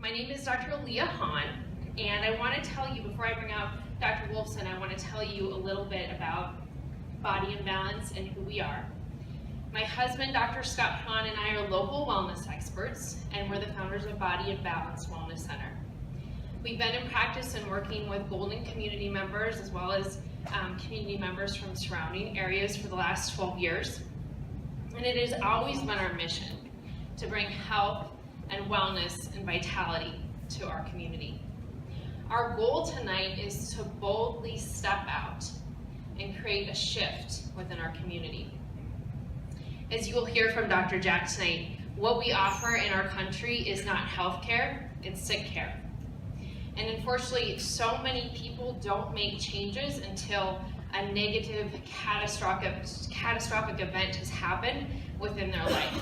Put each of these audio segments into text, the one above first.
My name is Dr. Leah Hahn, and I want to tell you, before I bring out Dr. Wolfson, I want to tell you a little bit about Body Imbalance and who we are. My husband, Dr. Scott Hahn, and I are local wellness experts, and we're the founders of Body Imbalance Wellness Center. We've been in practice and working with Golden community members as well as community members from surrounding areas for the last 12 years. And it has always been our mission to bring health and wellness and vitality to our community. Our goal tonight is to boldly step out and create a shift within our community. As you will hear from Dr. Jack tonight, what we offer in our country is not health care, it's sick care. And unfortunately, so many people don't make changes until a negative, catastrophic event has happened within their life.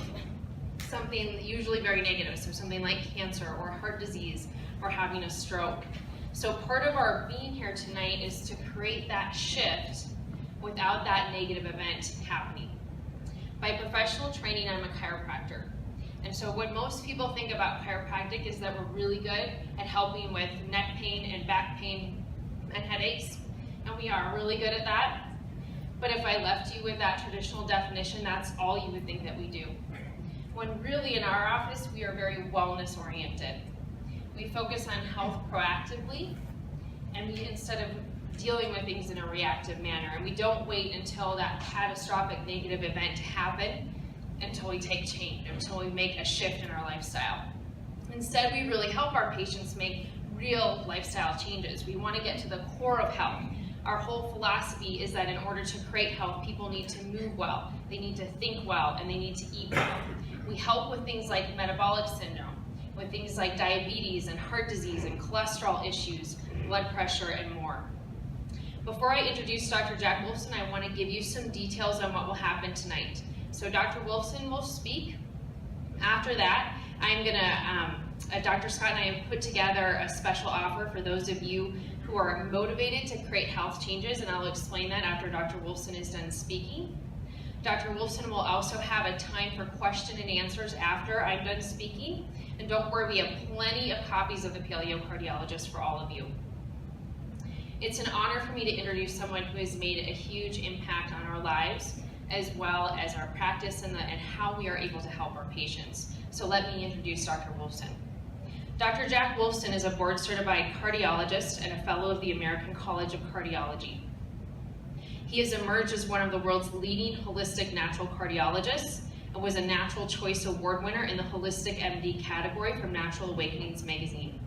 Something usually very negative, so something like cancer or heart disease or having a stroke. So part of our being here tonight is to create that shift without that negative event happening. By professional training, I'm a chiropractor. And so what most people think about chiropractic is that we're really good at helping with neck pain and back pain and headaches. And we are really good at that. But if I left you with that traditional definition, that's all you would think that we do. When really in our office, we are very wellness oriented. We focus on health proactively, and we, instead of dealing with things in a reactive manner, and we don't wait until that catastrophic negative event to happen until we take change, until we make a shift in our lifestyle. Instead, we really help our patients make real lifestyle changes. We want to get to the core of health. Our whole philosophy is that in order to create health, people need to move well, they need to think well, and they need to eat well. We help with things like metabolic syndrome, with things like diabetes and heart disease and cholesterol issues, blood pressure, and more. Before I introduce Dr. Jack Wolfson, I want to give you some details on what will happen tonight. So Dr. Wolfson will speak. After that, I'm gonna, Dr. Scott and I have put together a special offer for those of you who are motivated to create health changes, and I'll explain that after Dr. Wolfson is done speaking. Dr. Wolfson will also have a time for question and answers after I'm done speaking. And don't worry, we have plenty of copies of the Paleo Cardiologist for all of you. It's an honor for me to introduce someone who has made a huge impact on our lives, as well as our practice and how we are able to help our patients. So let me introduce Dr. Wolfson. Dr. Jack Wolfson is a board-certified cardiologist and a fellow of the American College of Cardiology. He has emerged as one of the world's leading holistic natural cardiologists and was a Natural Choice Award winner in the Holistic MD category from Natural Awakenings magazine.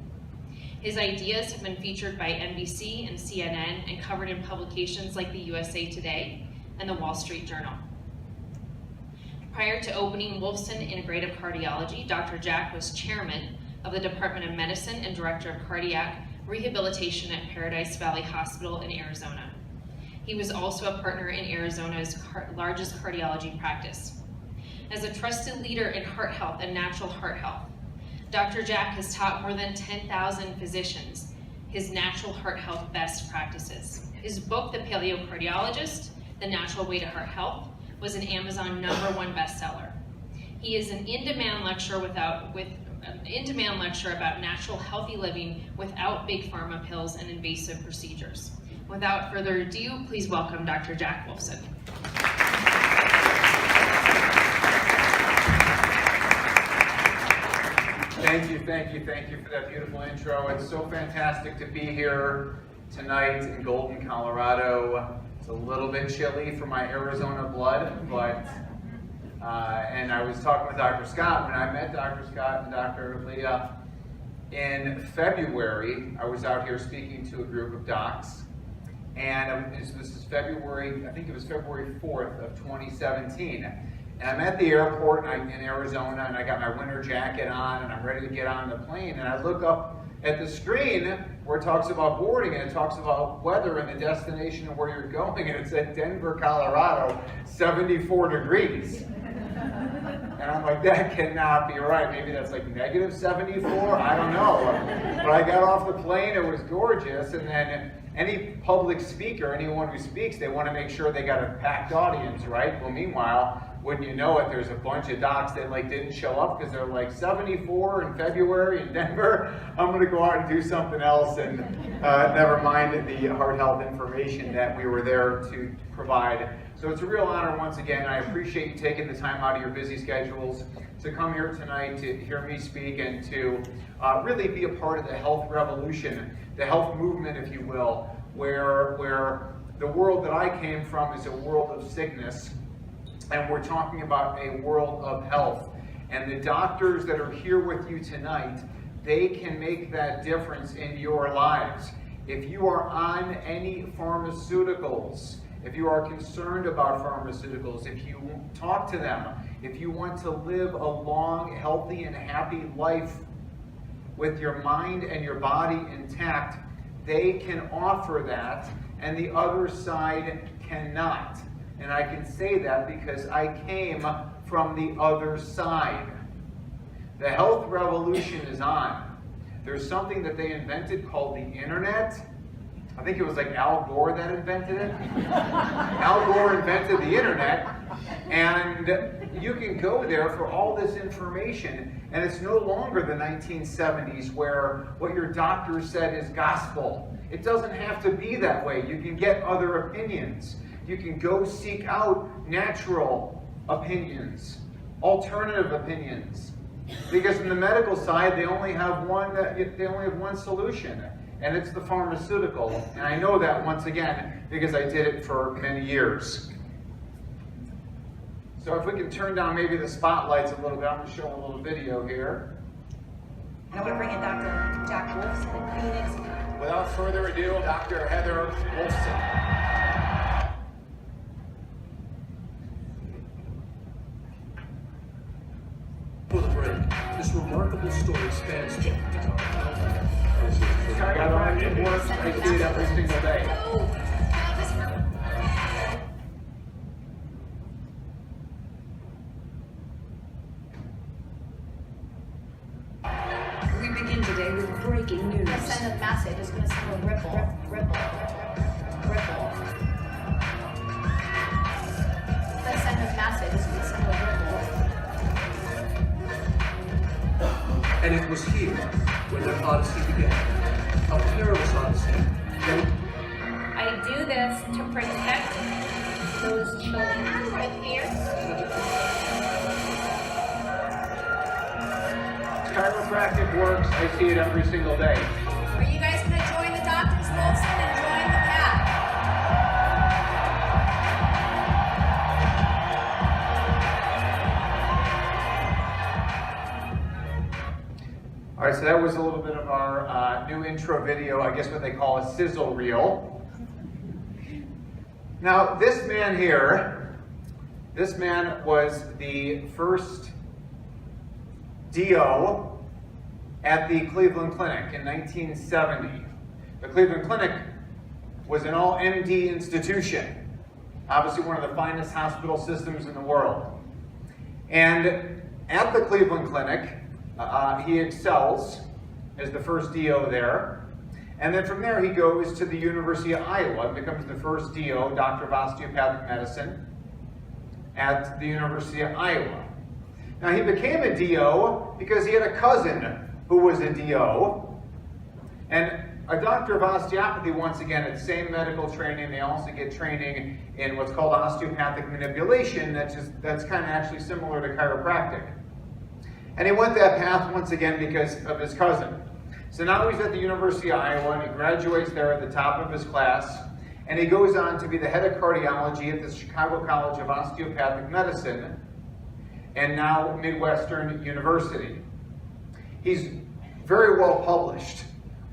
His ideas have been featured by NBC and CNN and covered in publications like the USA Today and the Wall Street Journal. Prior to opening Wolfson Integrative Cardiology, Dr. Jack was chairman of the Department of Medicine and director of cardiac rehabilitation at Paradise Valley Hospital in Arizona. He was also a partner in Arizona's largest cardiology practice. As a trusted leader in heart health and natural heart health, Dr. Jack has taught more than 10,000 physicians his natural heart health best practices. His book, The Paleo Cardiologist, The Natural Way to Heart Health, was an Amazon #1 bestseller. He is an in-demand lecturer about natural healthy living without big pharma pills and invasive procedures. Without further ado, please welcome Dr. Jack Wolfson. Thank you for that beautiful intro. It's so fantastic to be here tonight in Golden, Colorado. It's a little bit chilly for my Arizona blood, but and I was talking with Dr. Scott. When I met Dr. Scott and Dr. Leah in February, I was out here speaking to a group of docs, and this is February, I think it was February 4th of 2017. And I'm at the airport in Arizona, and I got my winter jacket on, and I'm ready to get on the plane, and I look up at the screen where it talks about boarding, and it talks about weather and the destination and where you're going, and it said Denver, Colorado, 74 degrees. And I'm like, that cannot be right. Maybe that's like negative 74? I don't know. But I got off the plane, it was gorgeous, and then any public speaker, anyone who speaks, they want to make sure they got a packed audience, right? Well, meanwhile, wouldn't you know it, there's a bunch of docs that like didn't show up because they're like 74 in February in Denver. I'm going to go out and do something else, and never mind the heart health information that we were there to provide. So it's a real honor once again. I appreciate you taking the time out of your busy schedules to come here tonight to hear me speak and to really be a part of the health revolution, the health movement, if you will, where the world that I came from is a world of sickness, and we're talking about a world of health. And the doctors that are here with you tonight, they can make that difference in your lives. If you are on any pharmaceuticals, if you are concerned about pharmaceuticals, if you talk to them, if you want to live a long, healthy, and happy life with your mind and your body intact, they can offer that, and the other side cannot. And I can say that because I came from the other side. The health revolution is on. There's something that they invented called the internet. I think it was like Al Gore that invented it. Al Gore invented the internet, and you can go there for all this information, and it's no longer the 1970s where what your doctor said is gospel. It doesn't have to be that way. You can get other opinions. You can go seek out natural opinions, alternative opinions. Because in the medical side, they only have one solution, and it's the pharmaceutical. And I know that once again because I did it for many years. So if we can turn down maybe the spotlights a little bit, I'm going to show a little video here. And we're bringing Dr. Jack Wolfson in Phoenix. Without further ado, Dr. Heather Wolfson. For the break, this remarkable story spans Chiropractic works, I see it every single day. We begin today with breaking news. It's going to send a message. It's going to send a ripple. Ripple. It's going to send a message. It's going to send a ripple. and it was here when their odyssey began. A perilous odyssey. I do this to protect those children right here. Chiropractic works, I see it every single day. Are you guys going to join the Drs. Wolfson and join the pack? All right, so that was a little bit of our new intro video, I guess what they call a sizzle reel. Now, this man here, this man was the first DO at the Cleveland Clinic in 1970. The Cleveland Clinic was an all MD institution, obviously one of the finest hospital systems in the world. And at the Cleveland Clinic, he excels as the first DO there. And then from there he goes to the University of Iowa and becomes the first DO, Doctor of Osteopathic Medicine, at the University of Iowa. Now he became a DO because he had a cousin who was a DO. And a doctor of osteopathy, once again, at the same medical training, they also get training in what's called osteopathic manipulation, that's kind of actually similar to chiropractic. And he went that path once again because of his cousin. So now he's at the University of Iowa and he graduates there at the top of his class, and he goes on to be the head of cardiology at the Chicago College of Osteopathic Medicine, and now Midwestern University. He's very well published,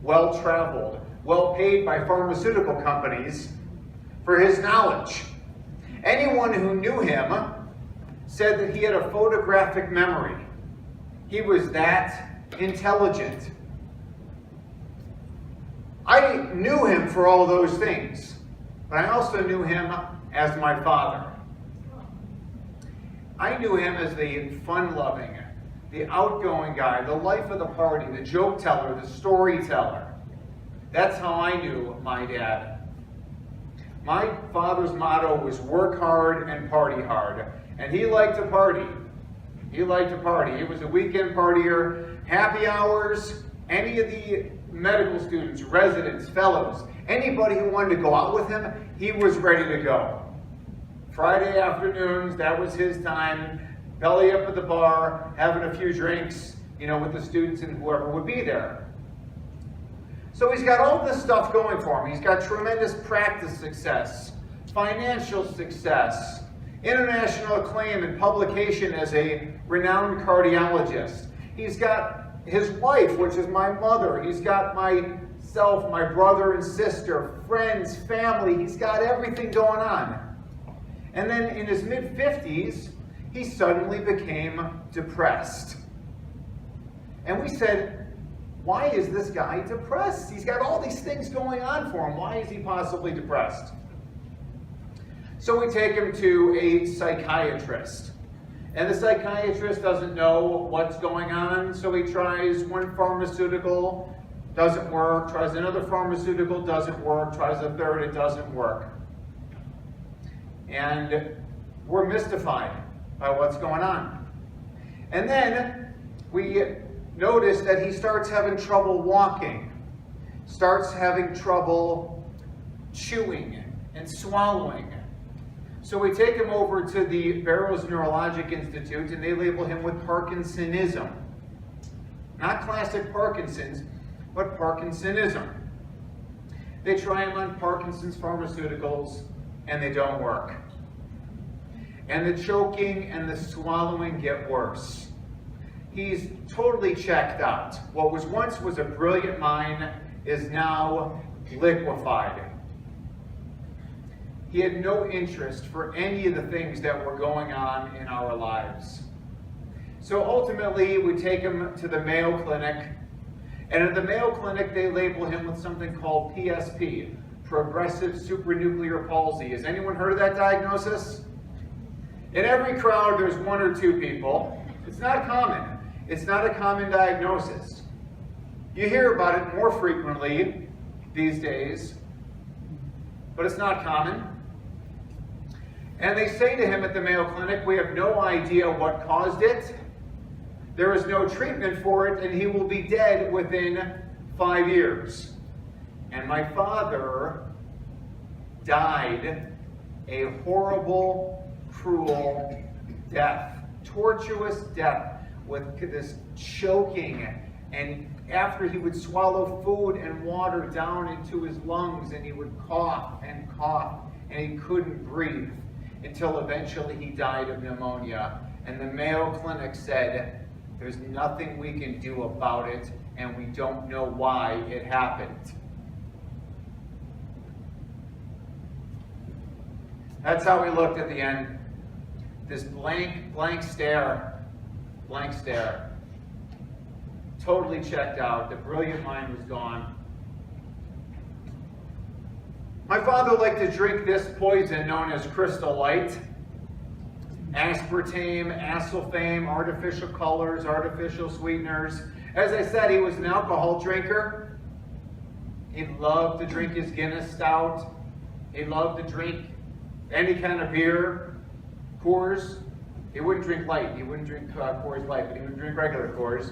well traveled, well paid by pharmaceutical companies for his knowledge. Anyone who knew him said that he had a photographic memory. He was that intelligent. I knew him for all those things, but I also knew him as my father. I knew him as the fun-loving, the outgoing guy, the life of the party, the joke teller, the storyteller. That's how I knew my dad. My father's motto was work hard and party hard. And he liked to party. He liked to party. He was a weekend partier, happy hours, any of the medical students, residents, fellows, anybody who wanted to go out with him, he was ready to go. Friday afternoons, that was his time, belly up at the bar, having a few drinks, with the students and whoever would be there. So he's got all this stuff going for him. He's got tremendous practice success, financial success, international acclaim and publication as a renowned cardiologist. He's got his wife, which is my mother. He's got myself, my brother and sister, friends, family. He's got everything going on. And then in his mid-50s, he suddenly became depressed. And we said, why is this guy depressed? He's got all these things going on for him. Why is he possibly depressed? So we take him to a psychiatrist. And the psychiatrist doesn't know what's going on, so he tries one pharmaceutical, doesn't work, tries another pharmaceutical, doesn't work, tries a third, it doesn't work. And we're mystified by what's going on. And then we notice that he starts having trouble walking, starts having trouble chewing and swallowing. So we take him over to the Barrows Neurologic Institute and they label him with Parkinsonism. Not classic Parkinson's, but Parkinsonism. They try him on Parkinson's pharmaceuticals and they don't work. And the choking and the swallowing get worse. He's totally checked out. What was once a brilliant mind is now liquefied. He had no interest for any of the things that were going on in our lives. So ultimately, we take him to the Mayo Clinic, and at the Mayo Clinic, they label him with something called PSP, progressive supranuclear palsy. Has anyone heard of that diagnosis? In every crowd, there's one or two people. It's not common. It's not a common diagnosis. You hear about it more frequently these days, but it's not common. And they say to him at the Mayo Clinic, we have no idea what caused it. There is no treatment for it, and he will be dead within 5 years. And my father died a horrible, cruel death, tortuous death, with this choking, and after he would swallow food and water down into his lungs, and he would cough, and he couldn't breathe, until eventually he died of pneumonia. And the Mayo Clinic said, there's nothing we can do about it, and we don't know why it happened. That's how we looked at the end. This blank stare. Blank stare. Totally checked out. The brilliant mind was gone. My father liked to drink this poison known as Crystal Light. Aspartame, acesulfame, artificial colors, artificial sweeteners. As I said, he was an alcohol drinker. He loved to drink his Guinness Stout. He loved to drink any kind of beer, Coors. He wouldn't drink light. He wouldn't drink Coors Light, but he would drink regular Coors.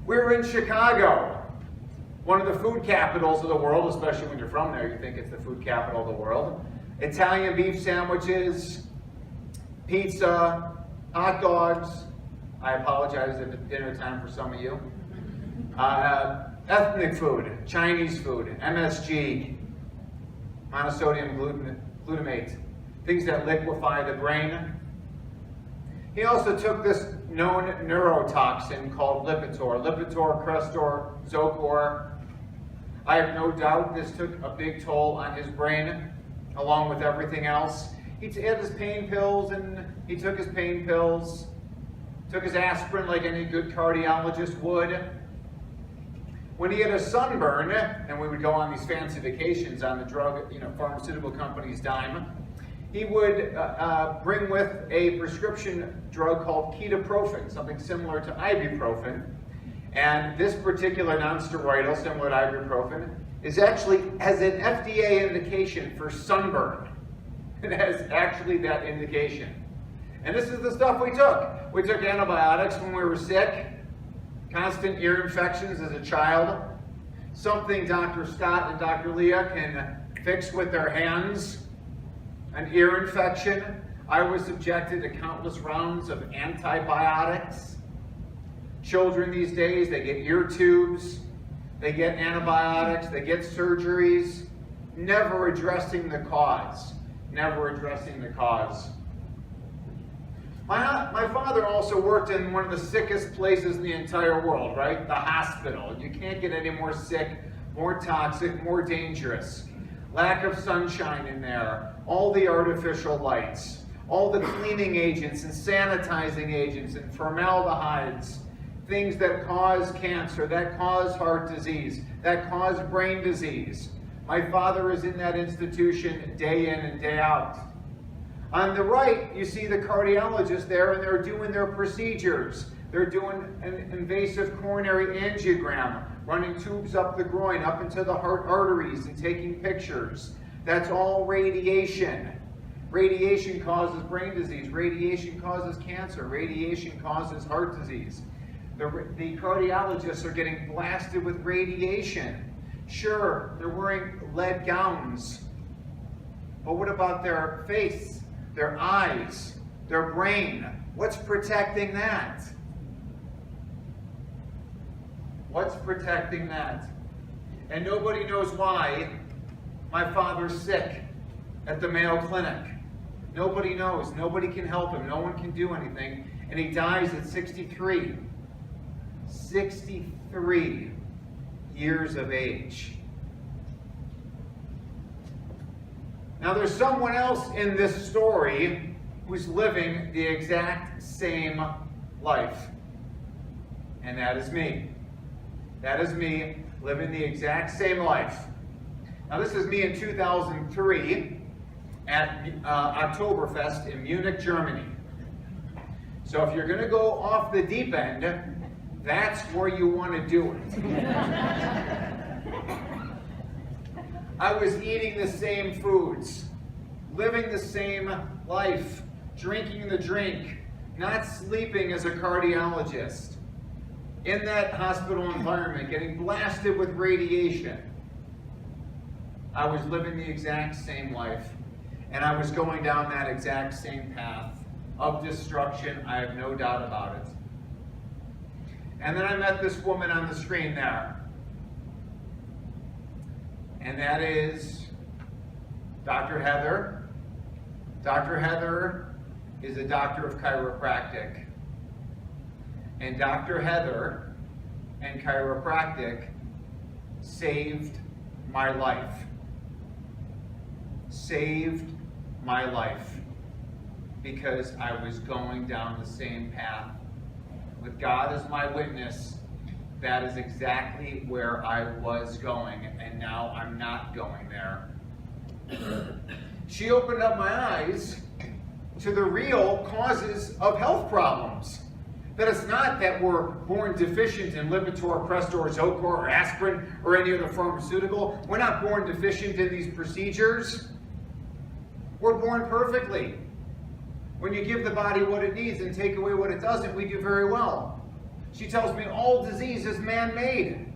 We were in Chicago, one of the food capitals of the world, especially when you're from there, you think it's the food capital of the world. Italian beef sandwiches, pizza, hot dogs. I apologize if it's dinner time for some of you. Ethnic food, Chinese food, MSG, monosodium glutamate, things that liquefy the brain. He also took this known neurotoxin called lipitor, Crestor, Zocor. I have no doubt this took a big toll on his brain, along with everything else. He had his pain pills, and he took his pain pills, took his aspirin like any good cardiologist would. When he had a sunburn, and we would go on these fancy vacations on the drug, pharmaceutical company's dime, he would bring with a prescription drug called ketoprofen, something similar to ibuprofen. And this particular non-steroidal, similar to ibuprofen, is actually has an FDA indication for sunburn. It has actually that indication. And this is the stuff we took. We took antibiotics when we were sick, constant ear infections as a child, something Dr. Scott and Dr. Leah can fix with their hands, an ear infection. I was subjected to countless rounds of antibiotics. Children these days, they get ear tubes, they get antibiotics, they get surgeries, never addressing the cause. Never addressing the cause. My father also worked in one of the sickest places in the entire world, right? The hospital. You can't get any more sick, more toxic, more dangerous. Lack of sunshine in there, all the artificial lights, all the cleaning agents and sanitizing agents and formaldehydes, things that cause cancer, that cause heart disease, that cause brain disease. My father is in that institution day in and day out. On the right, you see the cardiologist there, and they're doing their procedures. They're doing an invasive coronary angiogram, running tubes up the groin, up into the heart arteries, and taking pictures. That's all radiation. Radiation causes brain disease. Radiation causes cancer. Radiation causes heart disease. The cardiologists are getting blasted with radiation. Sure, they're wearing lead gowns. But what about their face? Their eyes, their brain? What's protecting that? What's protecting that? And nobody knows why my father's sick at the Mayo Clinic. Nobody knows. Nobody can help him. No one can do anything. And he dies at 63. 63 years of age. Now there's someone else in this story who's living the exact same life. And that is me. That is me living the exact same life. Now this is me in 2003 at Oktoberfest in Munich, Germany. So if you're going to go off the deep end, that's where you want to do it. I was eating the same foods, living the same life, drinking the drink, not sleeping as a cardiologist, in that hospital environment, getting blasted with radiation. I was living the exact same life, and I was going down that exact same path of destruction. I have no doubt about it. And then I met this woman on the screen there. And that is Dr. Heather. Dr. Heather is a doctor of chiropractic. And Dr. Heather and chiropractic saved my life. Saved my life. Because I was going down the same path. With God as my witness, that is exactly where I was going, and now I'm not going there. She opened up my eyes to the real causes of health problems. That it's not that we're born deficient in lipitor, Crestor, Zocor, or aspirin, or any other pharmaceutical. We're not born deficient in these procedures. We're born perfectly. When you give the body what it needs and take away what it doesn't, we do very well. She tells me all disease is man-made.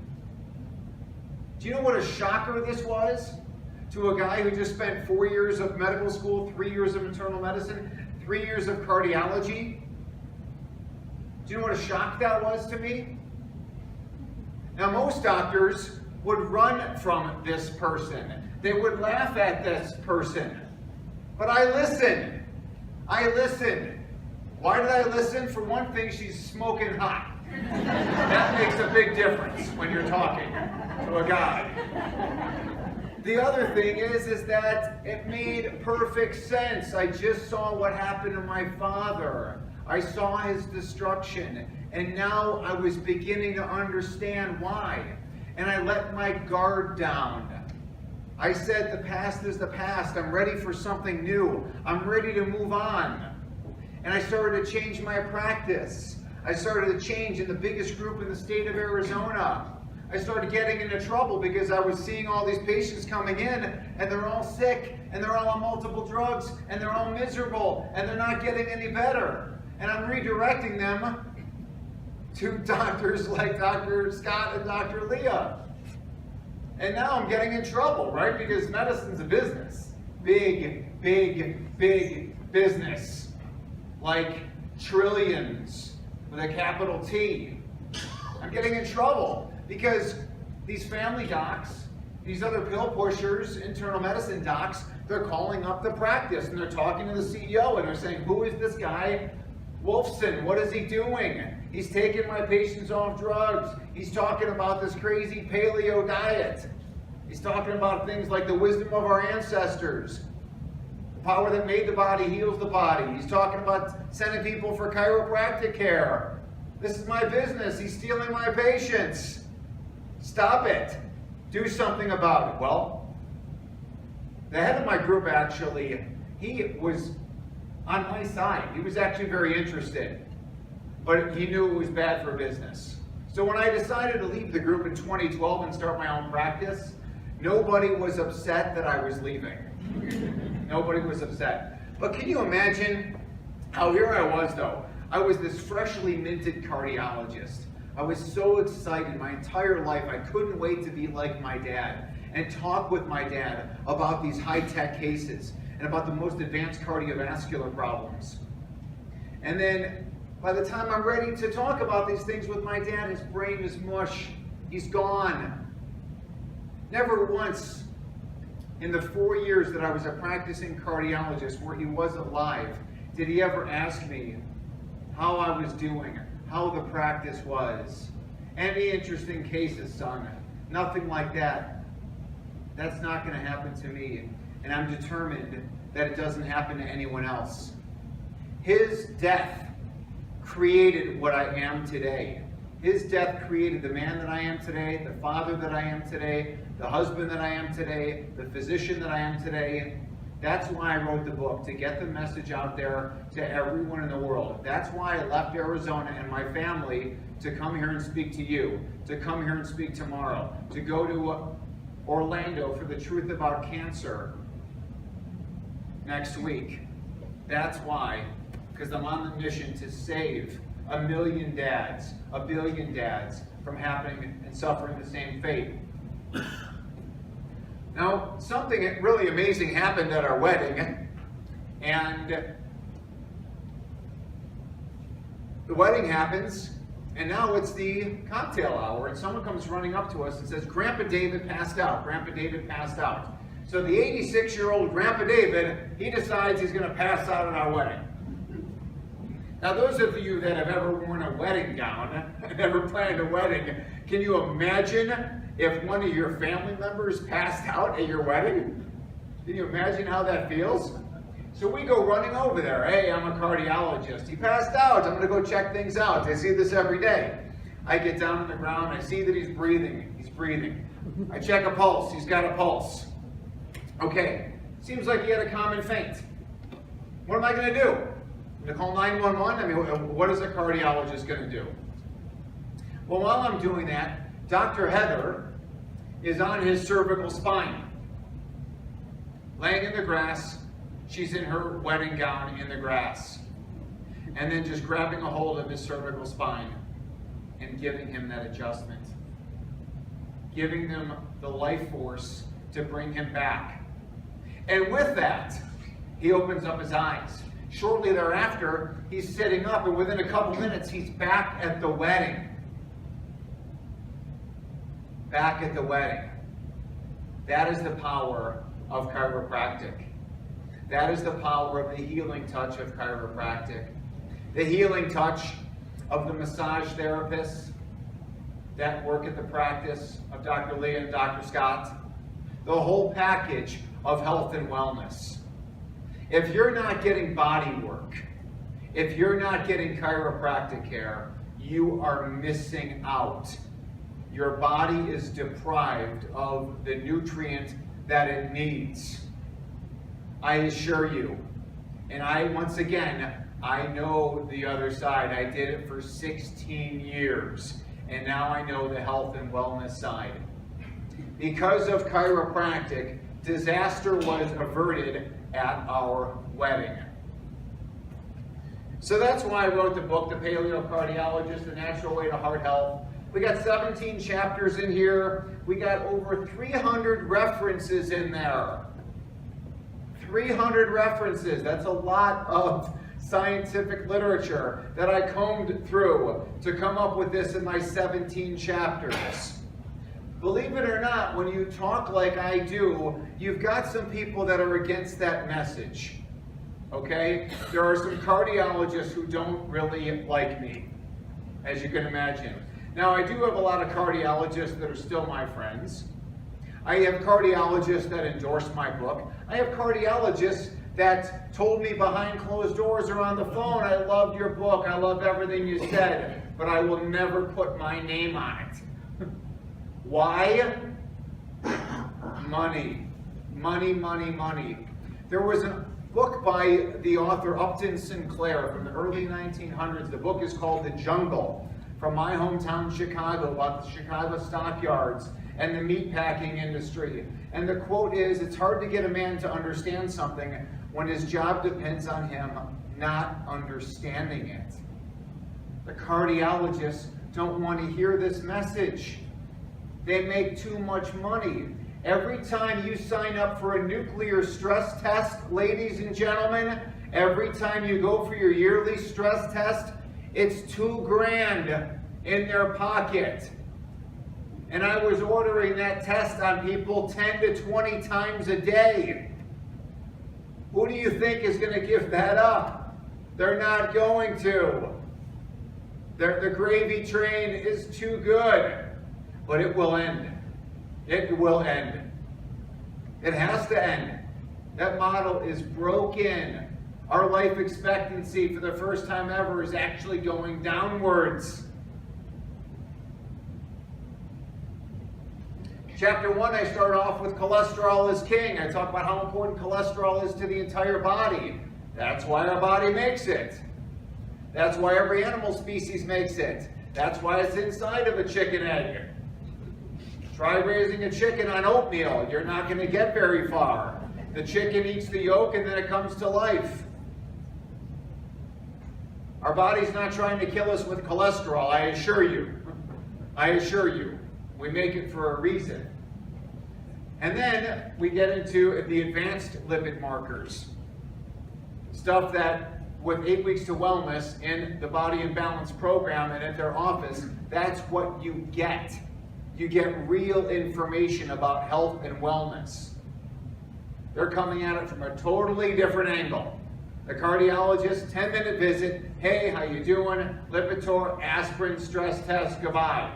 Do you know what a shocker this was to a guy who just spent 4 years of medical school, 3 years of internal medicine, 3 years of cardiology? Do you know what a shock that was to me? Now most doctors would run from this person. They would laugh at this person. But I listened. I listened. Why did I listen? For one thing, she's smoking hot. That makes a big difference when you're talking to a guy. The other thing is that it made perfect sense. I just saw what happened to my father. I saw his destruction, and now I was beginning to understand why. And I let my guard down. I said, the past is the past. I'm ready for something new. I'm ready to move on. And I started to change my practice. I started to change in the biggest group in the state of Arizona. I started getting into trouble because I was seeing all these patients coming in, and they're all sick, and they're all on multiple drugs, and they're all miserable, and they're not getting any better. And I'm redirecting them to doctors like Dr. Scott and Dr. Leah. And now I'm getting in trouble, right? Because medicine's a business. Big, big, big business. Like trillions with a capital T. I'm getting in trouble because these family docs, these other pill pushers, internal medicine docs, they're calling up the practice and they're talking to the CEO and they're saying, who is this guy, Wolfson? What is he doing? He's taking my patients off drugs. He's talking about this crazy paleo diet. He's talking about things like the wisdom of our ancestors. The power that made the body heals the body. He's talking about sending people for chiropractic care. This is my business. He's stealing my patients. Stop it. Do something about it. Well, the head of my group actually, he was on my side. He was actually very interested, but he knew it was bad for business. So when I decided to leave the group in 2012 and start my own practice, nobody was upset that I was leaving. Nobody was upset. But can you imagine how here I was though? I was this freshly minted cardiologist. I was so excited my entire life. I couldn't wait to be like my dad and talk with my dad about these high-tech cases and about the most advanced cardiovascular problems. And then by the time I'm ready to talk about these things with my dad, his brain is mush. He's gone. Never once in the 4 years that I was a practicing cardiologist where he was alive did he ever ask me how I was doing, how the practice was. Any interesting cases, son? Nothing like that. That's not going to happen to me. And I'm determined that it doesn't happen to anyone else. His death created what I am today. His death created the man that I am today, the father that I am today, the husband that I am today, the physician that I am today. That's why I wrote the book, to get the message out there to everyone in the world. That's why I left Arizona and my family to come here and speak to you, to come here and speak tomorrow, to go to Orlando for the Truth About Cancer next week. That's why, because I'm on the mission to save 1 million dads, 1 billion dads from happening and suffering the same fate. Now, something really amazing happened at our wedding, and the wedding happens, and now it's the cocktail hour, and someone comes running up to us and says, Grandpa David passed out. Grandpa David passed out. So the 86-year-old Grandpa David, he decides he's going to pass out at our wedding. Now, those of you that have ever worn a wedding gown, ever planned a wedding, can you imagine if one of your family members passed out at your wedding? Can you imagine how that feels? So we go running over there. Hey, I'm a cardiologist. He passed out. I'm going to go check things out. I see this every day. I get down on the ground. I see that he's breathing. He's breathing. I check a pulse. He's got a pulse. Okay. Seems like he had a common faint. What am I going to do? I'm going to call 911? I mean, what is a cardiologist going to do? Well, while I'm doing that, Dr. Heather is on his cervical spine, laying in the grass. She's in her wedding gown in the grass, and then just grabbing a hold of his cervical spine and giving him that adjustment, giving them the life force to bring him back. And with that, he opens up his eyes. Shortly thereafter, he's sitting up, and within a couple minutes, he's back at the wedding. Back at the wedding. That is the power of chiropractic. That is the power of the healing touch of chiropractic. The healing touch of the massage therapists that work at the practice of Dr. Leah and Dr. Scott. The whole package of health and wellness. If you're not getting body work, if you're not getting chiropractic care, you are missing out. Your body is deprived of the nutrient that it needs. I assure you. And once again, I know the other side. I did it for 16 years. And now I know the health and wellness side. Because of chiropractic, disaster was averted at our wedding. So that's why I wrote the book, The Paleo Cardiologist, The Natural Way to Heart Health. We got 17 chapters in here. We got over 300 references in there. 300 references. That's a lot of scientific literature that I combed through to come up with this in my 17 chapters. Believe it or not, when you talk like I do, you've got some people that are against that message. Okay? There are some cardiologists who don't really like me, as you can imagine. Now, I do have a lot of cardiologists that are still my friends. I have cardiologists that endorse my book. I have cardiologists that told me behind closed doors or on the phone, I loved your book, I loved everything you said, but I will never put my name on it. Why? Money. Money, money, money. There was a book by the author Upton Sinclair from the early 1900s. The book is called The Jungle, from my hometown Chicago, about the Chicago stockyards and the meatpacking industry. And the quote is, it's hard to get a man to understand something when his job depends on him not understanding it. The cardiologists don't want to hear this message. They make too much money. Every time you sign up for a nuclear stress test, ladies and gentlemen, every time you go for your yearly stress test, it's $2,000 in their pocket. And I was ordering that test on people 10 to 20 times a day. Who do you think is going to give that up? They're not going to. The gravy train is too good. But it will end. It will end. It has to end. That model is broken. Our life expectancy for the first time ever is actually going downwards. Chapter 1, I start off with cholesterol is king. I talk about how important cholesterol is to the entire body. That's why our body makes it. That's why every animal species makes it. That's why it's inside of a chicken egg. Try raising a chicken on oatmeal. You're not going to get very far. The chicken eats the yolk and then it comes to life. Our body's not trying to kill us with cholesterol, I assure you. I assure you. We make it for a reason. And then we get into the advanced lipid markers. Stuff that with 8 Weeks to Wellness in the Body and Balance program and at their office, that's what you get. You get real information about health and wellness. They're coming at it from a totally different angle. The cardiologist, 10-minute visit, hey, how you doing? Lipitor, aspirin, stress test, goodbye.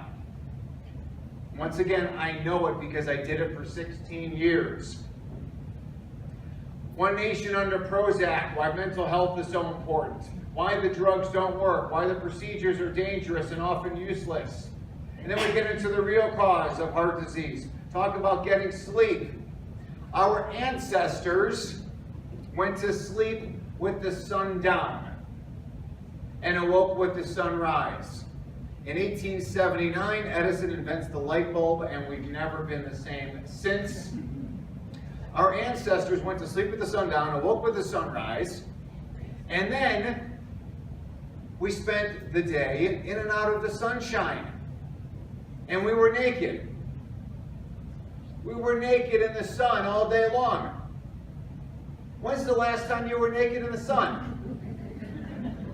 Once again, I know it because I did it for 16 years. One Nation under Prozac, why mental health is so important, why the drugs don't work, why the procedures are dangerous and often useless. And then we get into the real cause of heart disease. Talk about getting sleep. Our ancestors went to sleep with the sun down and awoke with the sunrise. In 1879, Edison invents the light bulb, and we've never been the same since. Our ancestors went to sleep with the sun down, awoke with the sunrise, and then we spent the day in and out of the sunshine. And we were naked. We were naked in the sun all day long. When's the last time you were naked in the sun?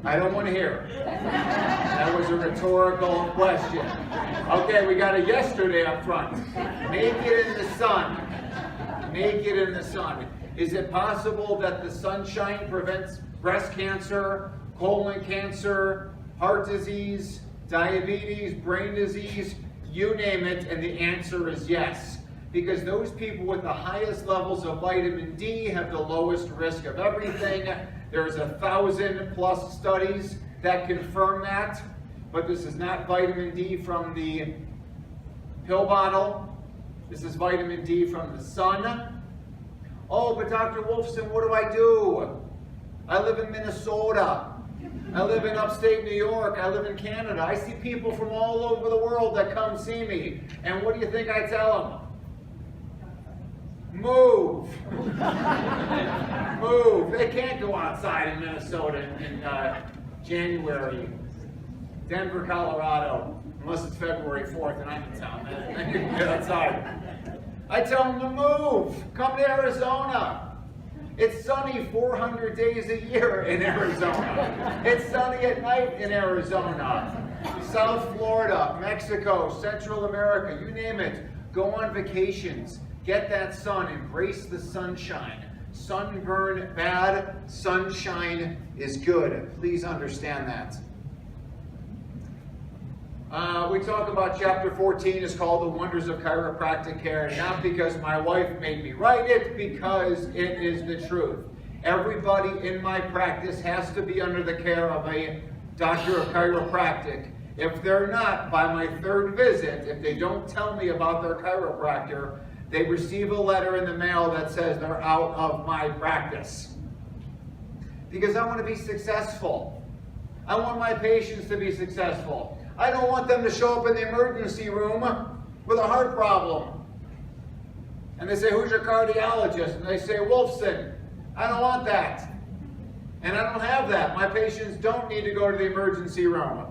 I don't want to hear it. That was a rhetorical question. Okay, we got a yesterday up front. Naked in the sun. Naked in the sun. Is it possible that the sunshine prevents breast cancer, colon cancer, heart disease, diabetes, brain disease, you name it? And the answer is yes. Because those people with the highest levels of vitamin D have the lowest risk of everything. There's 1,000+ studies that confirm that, but this is not vitamin D from the pill bottle. This is vitamin D from the sun. Oh, but Dr. Wolfson, what do I do? I live in Minnesota. I live in upstate New York. I live in Canada. I see people from all over the world that come see me. And what do you think I tell them? Move. Move. They can't go outside in Minnesota in January. Denver, Colorado, unless it's February 4th and I'm in town. Then you can get outside. I tell them to move. Come to Arizona. It's sunny 400 days a year in Arizona. It's sunny at night in Arizona. South Florida, Mexico, Central America, you name it. Go on vacations. Get that sun. Embrace the sunshine. Sunburn bad, sunshine is good. Please understand that. We talk about chapter 14 is called The Wonders of Chiropractic Care, not because my wife made me write it, because it is the truth. Everybody in my practice has to be under the care of a doctor of chiropractic. If they're not, by my third visit, if they don't tell me about their chiropractor, they receive a letter in the mail that says they're out of my practice. Because I want to be successful. I want my patients to be successful. I don't want them to show up in the emergency room with a heart problem. And they say, who's your cardiologist? And they say, Wolfson. I don't want that. And I don't have that. My patients don't need to go to the emergency room.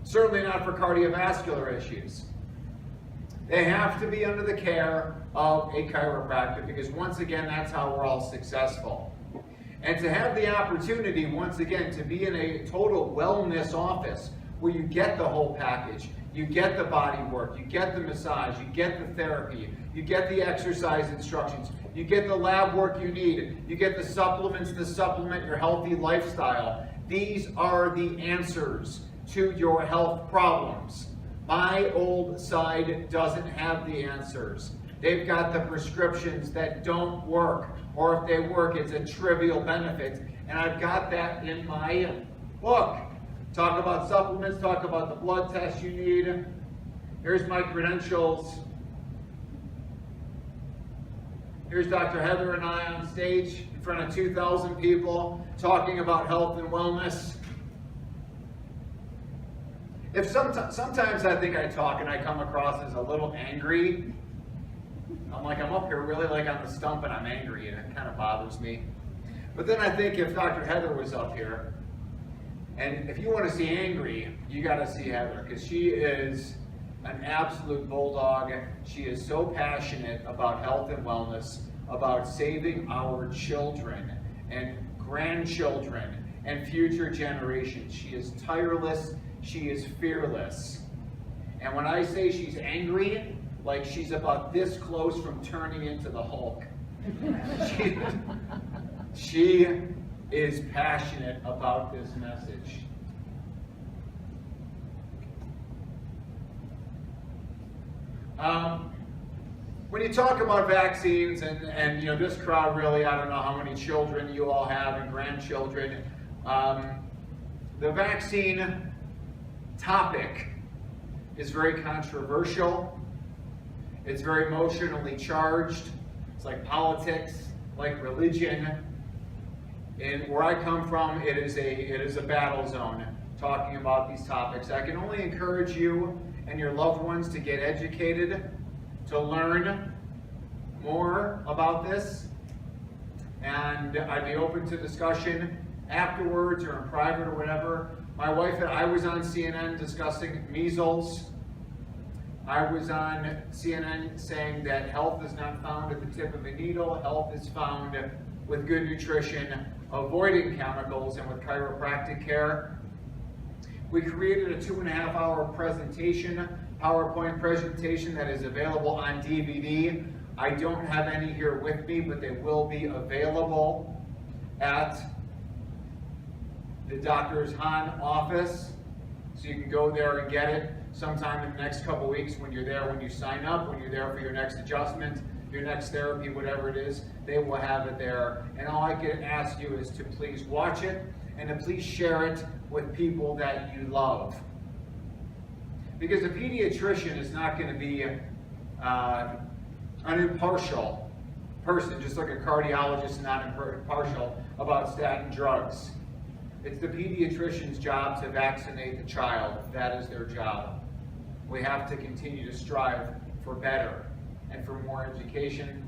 Certainly not for cardiovascular issues. They have to be under the care of a chiropractor, because once again, that's how we're all successful. And to have the opportunity, once again, to be in a total wellness office where you get the whole package, you get the body work, you get the massage, you get the therapy, you get the exercise instructions, you get the lab work you need, you get the supplements to supplement your healthy lifestyle. These are the answers to your health problems. My old side doesn't have the answers. They've got the prescriptions that don't work, or if they work, it's a trivial benefit. And I've got that in my book. Talk about supplements, talk about the blood tests you need. Here's my credentials. Here's Dr. Heather and I on stage in front of 2,000 people talking about health and wellness. If sometimes I think I talk and I come across as a little angry, I'm up here really like on the stump and I'm angry, and it kind of bothers me. But then I think if Dr. Heather was up here, and if you want to see angry, you got to see Heather, because she is an absolute bulldog. She is so passionate about health and wellness, about saving our children and grandchildren and future generations. She is tireless. She is fearless. And when I say she's angry, like she's about this close from turning into the Hulk. She is passionate about this message. When you talk about vaccines, and you know, this crowd really, I don't know how many children you all have and grandchildren, the vaccine topic is very controversial. It's very emotionally charged. It's like politics, like religion. And where I come from, it is a battle zone talking about these topics. I can only encourage you and your loved ones to get educated, to learn more about this, and I'd be open to discussion afterwards or in private or whatever. My wife and I was on CNN discussing measles. I was on CNN saying that health is not found at the tip of a needle. Health is found with good nutrition, avoiding chemicals, and with chiropractic care. We created a 2.5-hour presentation, PowerPoint presentation, that is available on DVD. I don't have any here with me, but they will be available at the Dr. Hahn office. So you can go there and get it sometime in the next couple weeks when you're there, when you sign up, when you're there for your next adjustment, your next therapy, whatever it is, they will have it there. And all I can ask you is to please watch it and to please share it with people that you love. Because a pediatrician is not going to be an impartial person, just like a cardiologist is not impartial about statin drugs. It's the pediatrician's job to vaccinate the child. That is their job. We have to continue to strive for better and for more education.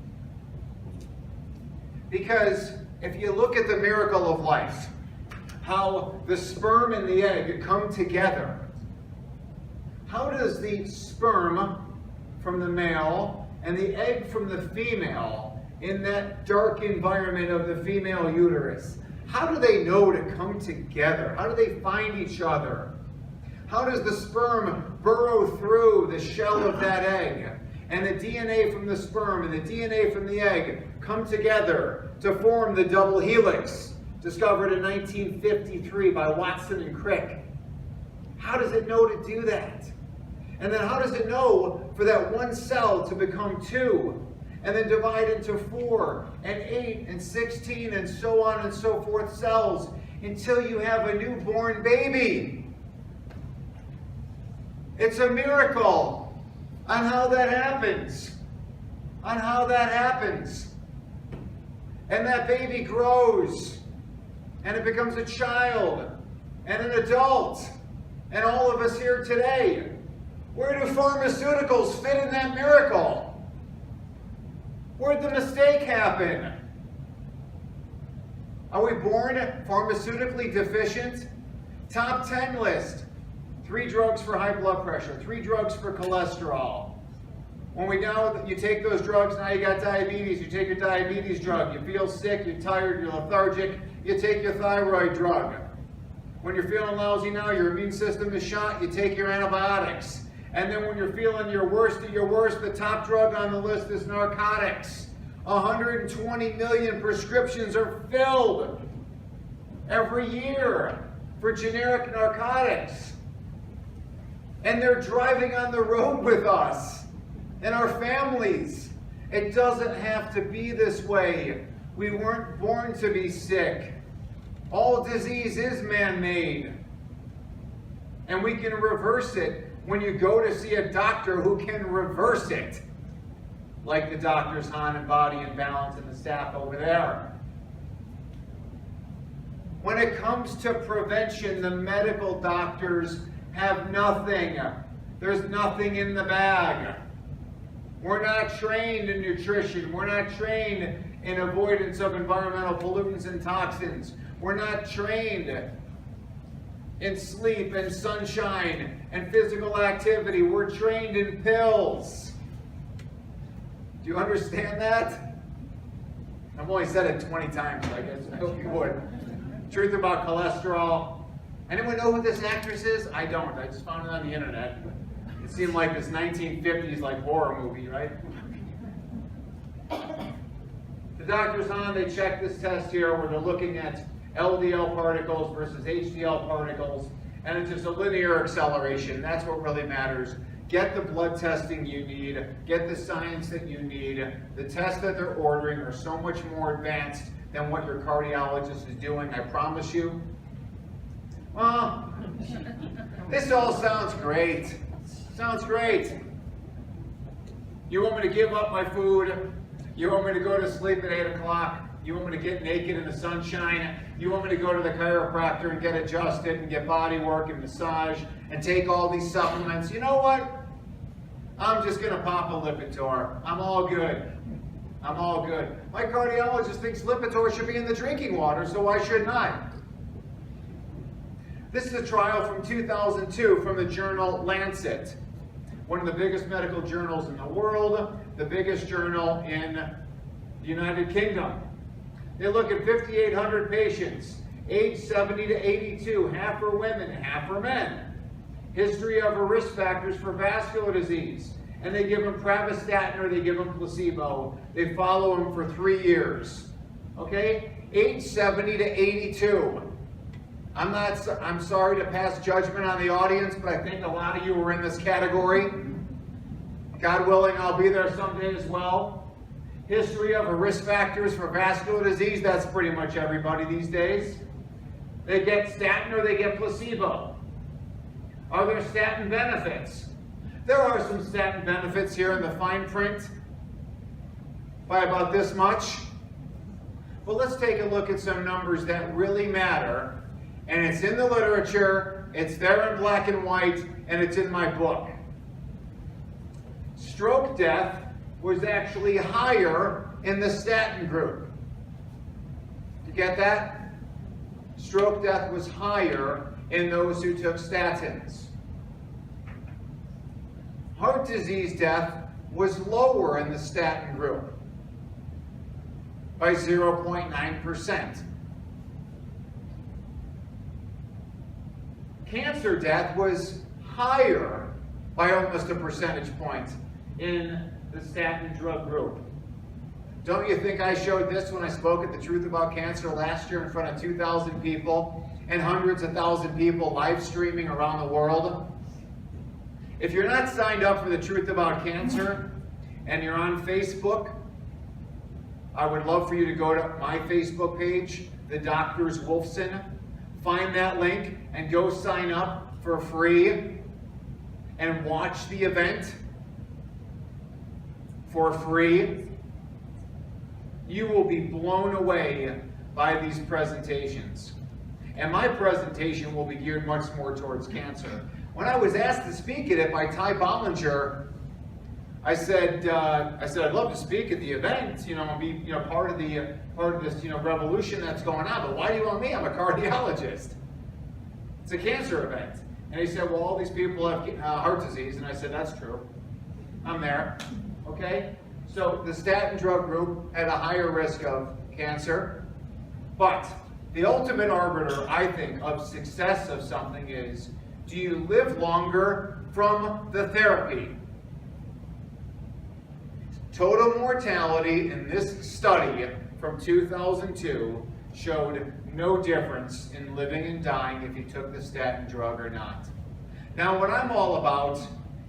Because if you look at the miracle of life, how the sperm and the egg come together, how does the sperm from the male and the egg from the female in that dark environment of the female uterus, how do they know to come together? How do they find each other? How does the sperm burrow through the shell of that egg? And the DNA from the sperm and the DNA from the egg come together to form the double helix, discovered in 1953 by Watson and Crick. How does it know to do that? And then how does it know for that one cell to become 2, and then divide into 4, and 8, and 16, and so on and so forth cells, until you have a newborn baby? It's a miracle on how that happens. On how that happens. And that baby grows, and it becomes a child, and an adult, and all of us here today. Where do pharmaceuticals fit in that miracle? Where'd the mistake happen? Are we born pharmaceutically deficient? Top 10 list. 3 drugs for high blood pressure, 3 drugs for cholesterol. When we know that you take those drugs, now you got diabetes, you take your diabetes drug. You feel sick, you're tired, you're lethargic, you take your thyroid drug. When you're feeling lousy now, your immune system is shot, you take your antibiotics. And then when you're feeling your worst at your worst, the top drug on the list is narcotics. 120 million prescriptions are filled every year for generic narcotics. And they're driving on the road with us and our families. It doesn't have to be this way. We weren't born to be sick. All disease is man-made. And we can reverse it when you go to see a doctor who can reverse it. Like the doctors Han and Body and Balance and the staff over there. When it comes to prevention, the medical doctors have nothing. There's nothing in the bag. We're not trained in nutrition. We're not trained in avoidance of environmental pollutants and toxins. We're not trained in sleep and sunshine and physical activity. We're trained in pills. Do you understand that? I've only said it 20 times, I guess. I hope you would. Truth about cholesterol. Anyone know who this actress is? I don't. I just found it on the internet. It seemed like this 1950s like horror movie, right? The doctors on, they check this test here where they're looking at LDL particles versus HDL particles, and it's just a linear acceleration. That's what really matters. Get the blood testing you need, get the science that you need. The tests that they're ordering are so much more advanced than what your cardiologist is doing, I promise you. Well, this all sounds great. Sounds great. You want me to give up my food? You want me to go to sleep at 8 o'clock? You want me to get naked in the sunshine? You want me to go to the chiropractor and get adjusted and get body work and massage and take all these supplements? You know what? I'm just going to pop a Lipitor. I'm all good. I'm all good. My cardiologist thinks Lipitor should be in the drinking water, so why shouldn't I? This is a trial from 2002 from the journal Lancet, one of the biggest medical journals in the world, the biggest journal in the United Kingdom. They look at 5,800 patients, age 70 to 82, half are women, half are men. History of risk factors for vascular disease. And they give them pravastatin or they give them placebo. They follow them for 3 years. Okay? Age 70 to 82. I'm sorry to pass judgment on the audience, but I think a lot of you are in this category. God willing, I'll be there someday as well. History of risk factors for vascular disease, that's pretty much everybody these days. They get statin or they get placebo. Are there statin benefits? There are some statin benefits here in the fine print by about this much. But let's take a look at some numbers that really matter. And it's in the literature, it's there in black and white, and it's in my book. Stroke death was actually higher in the statin group. Get that? Stroke death was higher in those who took statins. Heart disease death was lower in the statin group by 0.9%. Cancer death was higher by almost a percentage point in the statin drug group. Don't you think I showed this when I spoke at the Truth About Cancer last year in front of 2,000 people and hundreds of thousands people live streaming around the world? If you're not signed up for the Truth About Cancer and you're on Facebook, I would love for you to go to my Facebook page, the Doctors Wolfson, find that link and go sign up for free and watch the event for free. You will be blown away by these presentations. And my presentation will be geared much more towards cancer. When I was asked to speak at it by Ty Bollinger, I said I'd love to speak at the event, and be part of this revolution that's going on. But why do you want me? I'm a cardiologist. It's a cancer event. And he said, well, all these people have heart disease, and I said, that's true. I'm there. Okay. So the statin drug group had a higher risk of cancer, but the ultimate arbiter, I think, of success of something is, do you live longer from the therapy? Total mortality in this study from 2002 showed no difference in living and dying if you took the statin drug or not. Now, what I'm all about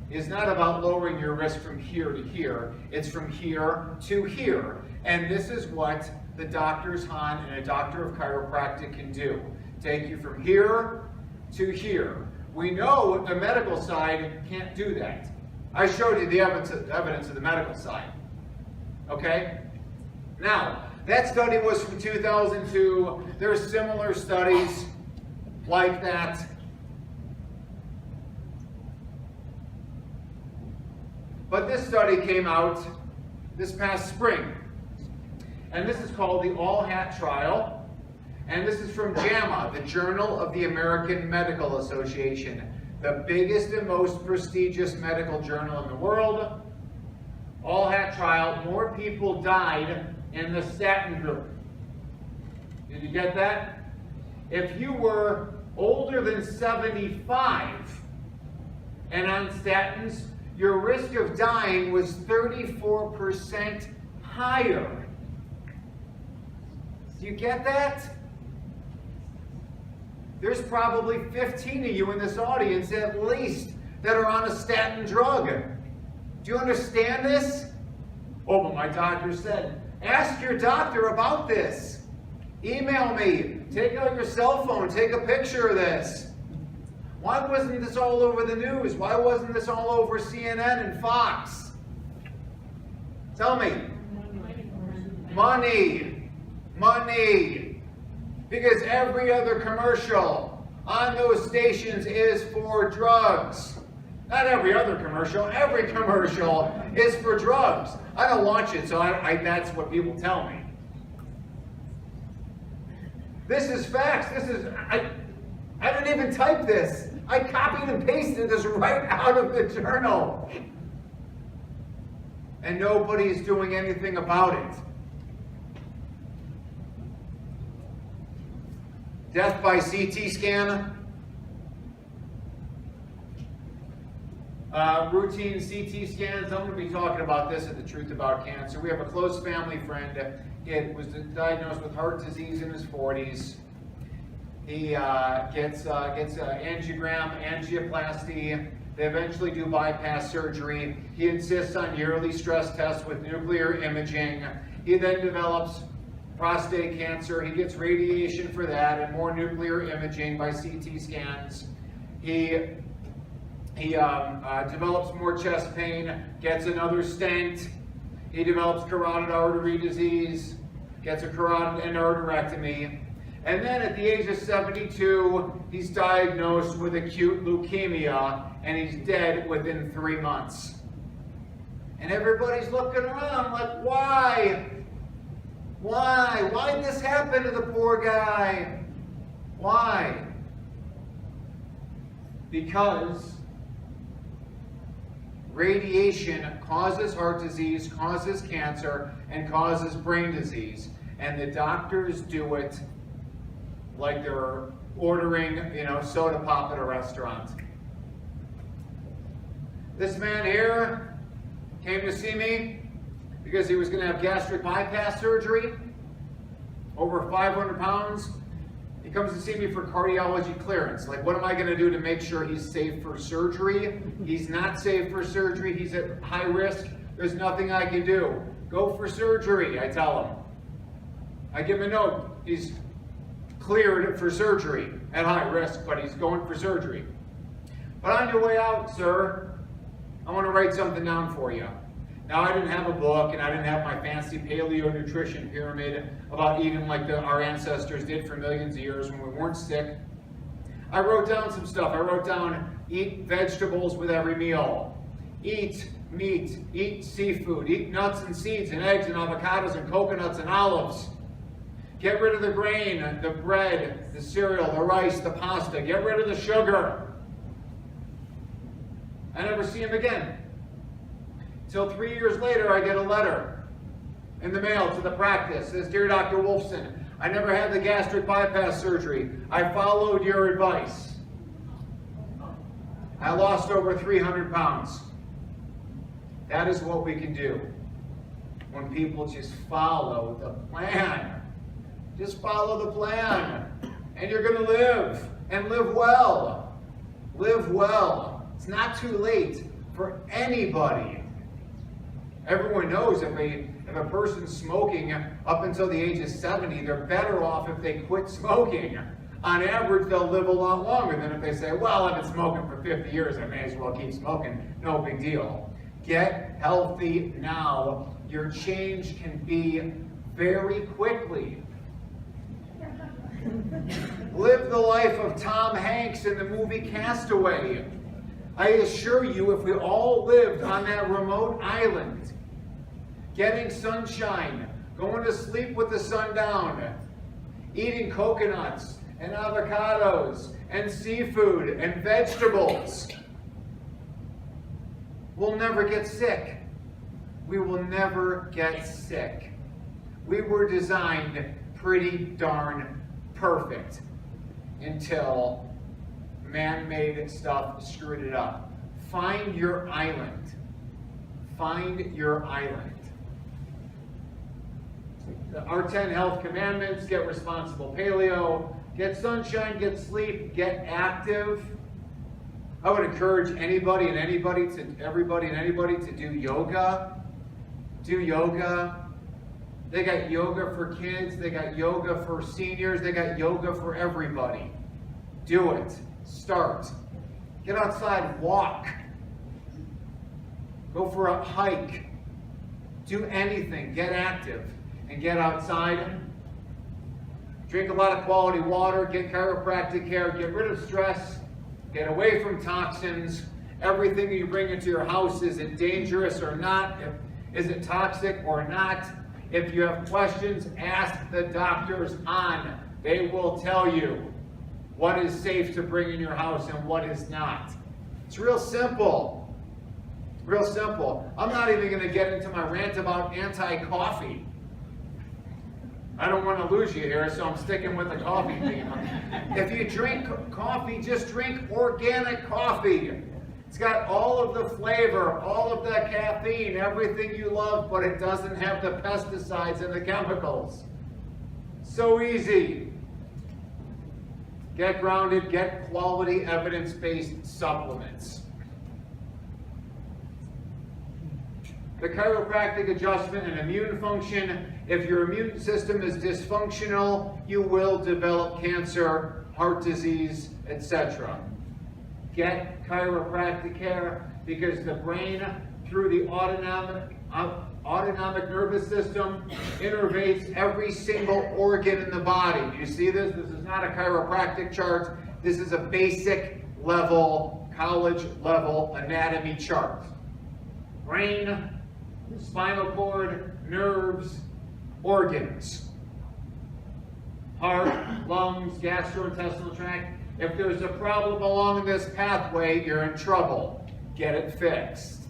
is not about lowering your risk from here to here, it's from here to here. And this is what the Doctors Han and a doctor of chiropractic can do. Take you from here to here. We know the medical side can't do that. I showed you the evidence of the medical side. Okay? Now, that study was from 2002. There's similar studies like that. But this study came out this past spring. And this is called the All-Hat Trial. And this is from JAMA, the Journal of the American Medical Association, the biggest and most prestigious medical journal in the world. All-Hat Trial, more people died in the statin group. Did you get that? If you were older than 75 and on statins, your risk of dying was 34% higher. Do you get that? There's probably 15 of you in this audience at least that are on a statin drug. Do you understand this? Oh, but my doctor said, ask your doctor about this. Email me. Take out your cell phone. Take a picture of this. Why wasn't this all over the news? Why wasn't this all over CNN and Fox? Tell me. Money. Money. Because every other commercial on those stations is for drugs. Not every other commercial. Every commercial is for drugs. I don't watch it, so that's what people tell me. This is facts. I didn't even type this. I copied and pasted this right out of the journal. And nobody is doing anything about it. Death by CT scan. Routine CT scans. I'm going to be talking about this at the Truth About Cancer. We have a close family friend. He was diagnosed with heart disease in his 40s. He gets angiogram, angioplasty. They eventually do bypass surgery. He insists on yearly stress tests with nuclear imaging. He then develops prostate cancer. He gets radiation for that and more nuclear imaging by CT scans. He develops more chest pain, gets another stent. He develops carotid artery disease, gets a carotid endarterectomy. And then at the age of 72, he's diagnosed with acute leukemia, and he's dead within 3 months. And everybody's looking around like, why? Why? Why'd this happen to the poor guy? Why? Because radiation causes heart disease, causes cancer, and causes brain disease. And the doctors do it like they're ordering, soda pop at a restaurant. This man here came to see me because he was going to have gastric bypass surgery, over 500 pounds. He comes to see me for cardiology clearance. Like, what am I going to do to make sure he's safe for surgery? He's not safe for surgery. He's at high risk. There's nothing I can do. Go for surgery, I tell him. I give him a note. He's cleared for surgery at high risk, but he's going for surgery. But on your way out, sir, I want to write something down for you. Now, I didn't have a book, and I didn't have my fancy paleo nutrition pyramid about eating like our ancestors did for millions of years when we weren't sick. I wrote down some stuff. I wrote down, eat vegetables with every meal. Eat meat, eat seafood, eat nuts and seeds and eggs and avocados and coconuts and olives. Get rid of the grain, the bread, the cereal, the rice, the pasta. Get rid of the sugar. I never see him again. Till 3 years later, I get a letter in the mail to the practice. It says, "Dear Dr. Wolfson, I never had the gastric bypass surgery. I followed your advice. I lost over 300 pounds. That is what we can do when people just follow the plan. Just follow the plan, and you're going to live, and live well. Live well. It's not too late for anybody. Everyone knows if a person's smoking up until the age of 70, they're better off if they quit smoking. On average, they'll live a lot longer than if they say, well, I've been smoking for 50 years, I may as well keep smoking. No big deal. Get healthy now. Your change can be very quickly. Live the life of Tom Hanks in the movie Castaway. I assure you, if we all lived on that remote island, getting sunshine, going to sleep with the sun down, eating coconuts and avocados and seafood and vegetables, we'll never get sick. We will never get sick. We were designed pretty darn perfect until man-made stuff screwed it up. Find your island. Find your island. Our 10 health commandments: get responsible paleo, get sunshine, get sleep, get active. I would encourage everybody and anybody to do yoga. Do yoga. They got yoga for kids, they got yoga for seniors, they got yoga for everybody. Do it. Start. Get outside, walk. Go for a hike. Do anything. Get active and get outside. Drink a lot of quality water. Get chiropractic care. Get rid of stress. Get away from toxins. Everything you bring into your house, is it dangerous or not? Is it toxic or not? If you have questions, ask the doctors on. They will tell you what is safe to bring in your house and what is not. It's real simple. Real simple. I'm not even going to get into my rant about anti-coffee. I don't want to lose you here, so I'm sticking with the coffee theme. If you drink coffee, just drink organic coffee. It's got all of the flavor, all of the caffeine, everything you love, but it doesn't have the pesticides and the chemicals. So easy. Get grounded, get quality evidence-based supplements. The chiropractic adjustment and immune function. If your immune system is dysfunctional, you will develop cancer, heart disease, etc. Get chiropractic care, because the brain, through the autonomic nervous system, innervates every single organ in the body. Do you see this? This is not a chiropractic chart. This is a basic level, college level anatomy chart. Brain, spinal cord, nerves, organs. Heart, lungs, gastrointestinal tract. If there's a problem along this pathway, you're in trouble. Get it fixed.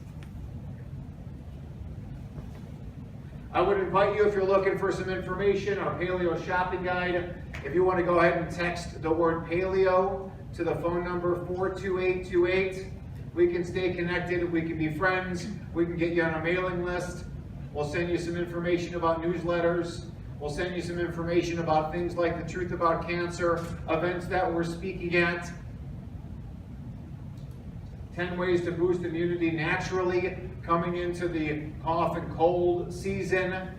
I would invite you, if you're looking for some information, our paleo shopping guide, if you want to go ahead and text the word paleo to the phone number 42828. We can stay connected, we can be friends, we can get you on a mailing list. We'll send you some information about newsletters. We'll send you some information about things like the Truth About Cancer, events that we're speaking at. 10 ways to boost immunity naturally coming into the cough and cold season.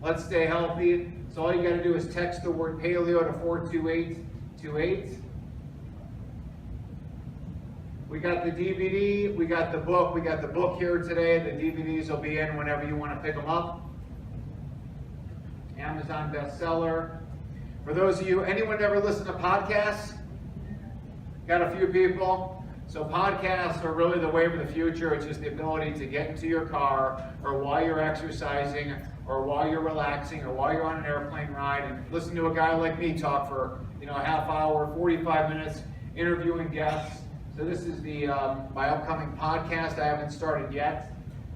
Let's stay healthy. So all you got to do is text the word paleo to 42828. We got the DVD, we got the book. We got the book here today. The DVDs will be in whenever you want to pick them up. Amazon bestseller. For those of you, anyone ever listen to podcasts? Got a few people. So podcasts are really the wave of the future. It's just the ability to get into your car, or while you're exercising, or while you're relaxing, or while you're on an airplane ride, and listen to a guy like me talk for a half hour, 45 minutes, interviewing guests. So this is my upcoming podcast. I haven't started yet,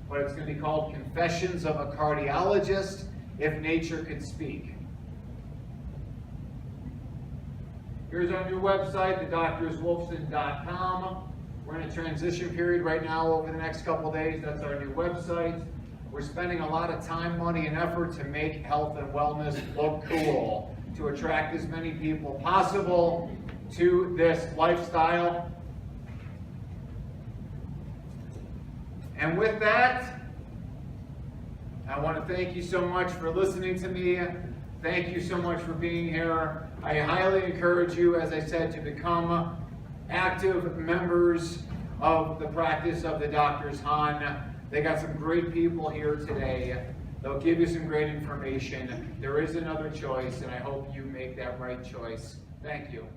but it's going to be called Confessions of a Cardiologist, If Nature Could Speak. Here's our new website, thedoctorswolfson.com. We're in a transition period right now over the next couple of days. That's our new website. We're spending a lot of time, money, and effort to make health and wellness look cool, to attract as many people possible to this lifestyle. And with that, I want to thank you so much for listening to me. Thank you so much for being here. I highly encourage you, as I said, to become active members of the practice of the Doctors Han. They got some great people here today. They'll give you some great information. There is another choice, and I hope you make that right choice. Thank you.